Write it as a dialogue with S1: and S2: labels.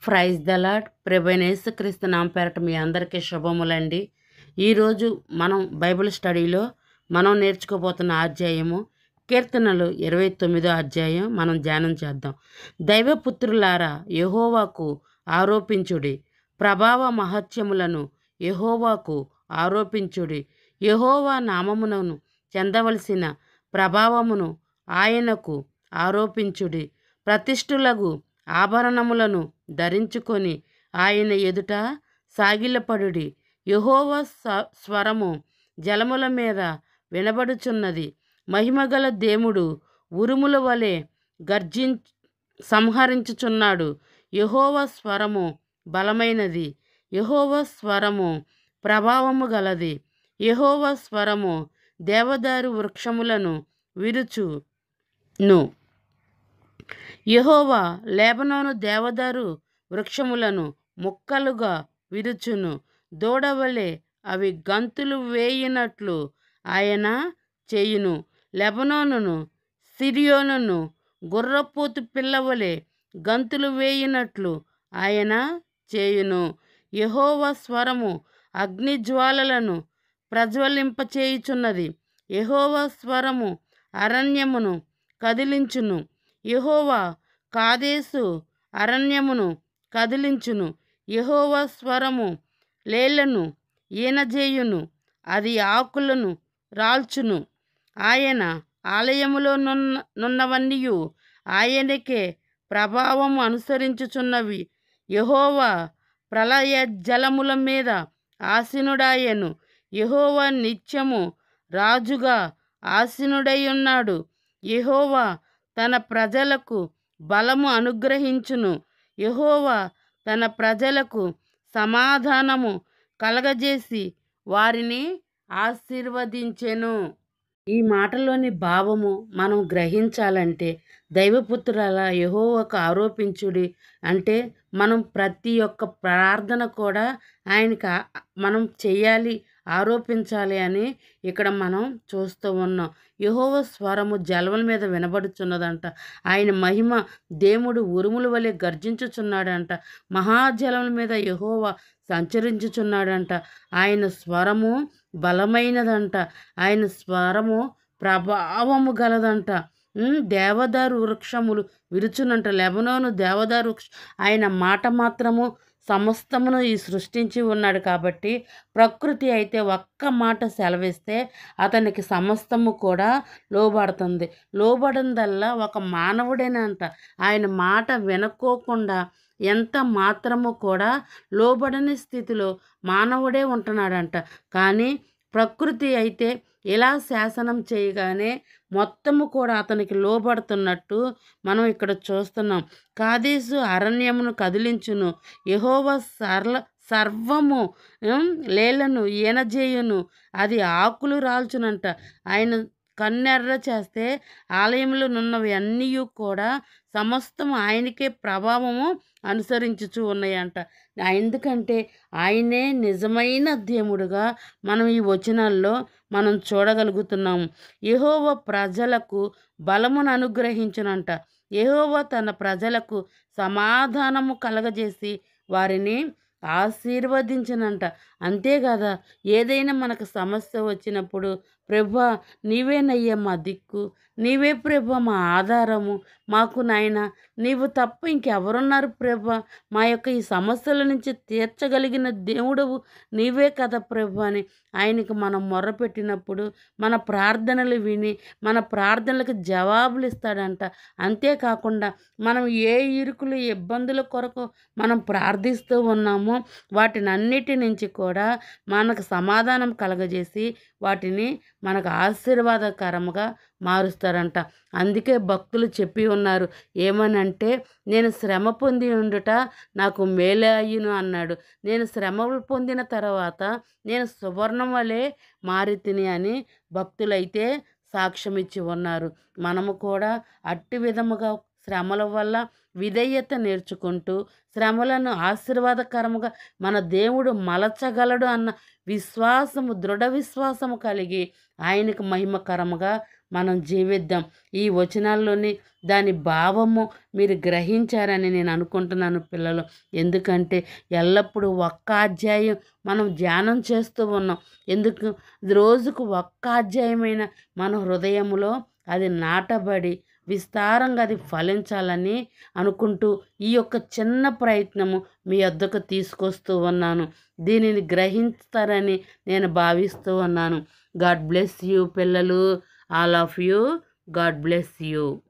S1: Praise the lord. ప్రభువైన యేసుక్రీస్తు నామం పేరట మీ అందరికీ శుభములండి. ఈరోజు మనం బైబిల్ స్టడీలో మనం నేర్చుకోబోతున్న అధ్యాయము కీర్తనలు 29వ అధ్యాయం మనం ధ్యానం చేద్దాం. దైవపుత్రులారా, యెహోవాకు ఆరోపించుడి, ప్రభావ మహత్యములను యెహోవాకు ఆరోపించుడి. యెహోవా నామమునను చెందవలసిన ప్రభావమును ఆయనకు ఆరోపించుడి. ప్రతిష్ఠులగు ఆభరణములను ధరించుకొని ఆయన ఎదుట సాగిలపడుడి. యెహోవా స్వరము జలముల మీద వినబడుచున్నది. మహిమగల దేవుడు ఉరుముల వలె సంహరించుచున్నాడు. యెహోవా స్వరము బలమైనది. యెహోవా స్వరము ప్రభావము గలది. యెహోవా స్వరము దేవదారు వృక్షములను విరుచును. యెహోవా లెబానోను దేవదారు వృక్షములను ముక్కలుగా విరుచును. దూడవలె అవి గంతులు వేయునట్లు ఆయన చేయును. లెబానోనును సిరియోనును గుర్రపోతు పిల్లవలె గంతులు వేయునట్లు ఆయన చేయును. యెహోవా స్వరము అగ్నిజ్వాలలను ప్రజ్వలింపచేయుచున్నది. యెహోవా స్వరము అరణ్యమును కదిలించును. యెహోవా కాదేశు అరణ్యమును కదిలించును. యెహోవా స్వరము లేళ్లను ఈనజేయును. అది ఆకులను రాల్చును. ఆయన ఆలయములో నున్నవన్నీయు ఆయనకే ప్రభావము అనుసరించుచున్నవి. యెహోవా ప్రళయ జలముల మీద ఆసీనుడాయెను. యెహోవా నిత్యము రాజుగా ఆసీనుడై ఉన్నాడు. యెహోవా తన ప్రజలకు బలము అనుగ్రహించును. యెహోవా తన ప్రజలకు సమాధానము కలగజేసి వారిని ఆశీర్వదించెను. ఈ మాటలోని భావము మనం గ్రహించాలంటే, దైవపుత్రుల యెహోవాకు ఆరోపించుడి అంటే మనం ప్రతి ఒక్క ప్రార్థన కూడా ఆయనకి మనం చెయ్యాలి, ఆరోపించాలి అని ఇక్కడ మనం చూస్తూ ఉన్నాం. యెహోవా స్వరము జలముల మీద వినబడుచున్నదంట. ఆయన మహిమ దేవుడు ఉరుముల వలె గర్జించుచున్నాడంట. మహాజలముల మీద యెహోవా సంచరించుచున్నాడంట. ఆయన స్వరము బలమైనదంట. ఆయన స్వరము ప్రభావము గలదంట. దేవదారు వృక్షములు విరుచునంట. లెబానోను దేవదారు ఆయన మాట మాత్రము సమస్తమును ఈ సృష్టించి ఉన్నాడు కాబట్టి, ప్రకృతి అయితే ఒక్క మాట సెలవిస్తే అతనికి సమస్తము కూడా లోబడుతుంది. లోబడిందల్లా ఒక మానవుడేనంట. ఆయన మాట వినుకోకుండా ఎంత మాత్రము కూడా లోబడని స్థితిలో మానవుడే ఉంటున్నాడంట. కానీ ప్రకృతి అయితే ఇలా శాసనం చేయగానే మొత్తము కూడా అతనికి లోబడుతున్నట్టు మనం ఇక్కడ చూస్తున్నాం. కాదేశు అరణ్యమును కదిలించును. యెహోవా సర్వము లేళ్లను ఈనజేయును. అది ఆకులు రాల్చునంట. ఆయన కన్నెర్ర చేస్తే ఆలయంలో నున్నవి అన్నీ కూడా సమస్తము ఆయనకే ప్రభావము అనుసరించుచు ఉన్నాయంట. ఎందుకంటే ఆయనే నిజమైన దేవుడుగా మనం ఈ వచనాల్లో మనం చూడగలుగుతున్నాము. యెహోవా ప్రజలకు బలమును అనుగ్రహించునంట. యెహోవా తన ప్రజలకు సమాధానము కలగజేసి వారిని ఆశీర్వదించనంట. అంతేకాదా, ఏదైనా మనకు సమస్య వచ్చినప్పుడు, ప్రభువా నీవేనయ్యా మా దిక్కు, నీవే ప్రభువా మా ఆధారము, మాకు నాయన నీవు తప్ప ఇంకెవరున్నారు ప్రభువా, మా యొక్క ఈ సమస్యల నుంచి తీర్చగలిగిన దేవుడవు నీవే కదా ప్రభువా అని ఆయనకు మనం మొర్రపెట్టినప్పుడు మన ప్రార్థనలు విని మన ప్రార్థనలకు జవాబులు ఇస్తాడంట. అంతేకాకుండా మనం ఏ ఇరుకులు ఇబ్బందుల కొరకు మనం ప్రార్థిస్తూ ఉన్నామో వాటిని అన్నిటి నుంచి కూడా మనకు సమాధానం కలగజేసి వాటిని మనకు ఆశీర్వాదకరముగా మారుస్తారంట. అందుకే భక్తులు చెప్పి ఉన్నారు ఏమనంటే, నేను శ్రమ పొంది ఉండుట నాకు మేలే అయ్యును అన్నాడు. నేను శ్రమలు పొందిన తర్వాత నేను సువర్ణం వలె మారి తిని అని భక్తులైతే సాక్ష్యం ఇచ్చి ఉన్నారు. మనము కూడా అట్టి విధముగా శ్రమల వల్ల విధేయత నేర్చుకుంటూ శ్రమలను ఆశీర్వాదకరముగా మన దేవుడు మలచగలడు అన్న విశ్వాసము, దృఢ విశ్వాసము కలిగి ఆయనకు మహిమకరముగా మనం జీవిద్దాం. ఈ వచనాల్లోని దాని భావము మీరు గ్రహించారని నేను అనుకుంటున్నాను పిల్లలు. ఎందుకంటే ఎల్లప్పుడూ ఒక్క అధ్యాయం మనం ధ్యానం చేస్తూ ఉన్నాం. ఎందుకు? రోజుకు ఒక్క అధ్యాయమైన మన హృదయంలో అది నాటబడి విస్తారంగా అది ఫలించాలని అనుకుంటూ ఈ యొక్క చిన్న ప్రయత్నము మీ వద్దకు తీసుకొస్తూ ఉన్నాను. దీనిని గ్రహిస్తారని నేను భావిస్తూ ఉన్నాను. గాడ్ బ్లెస్ యూ పిల్లలు. All of you. God bless you.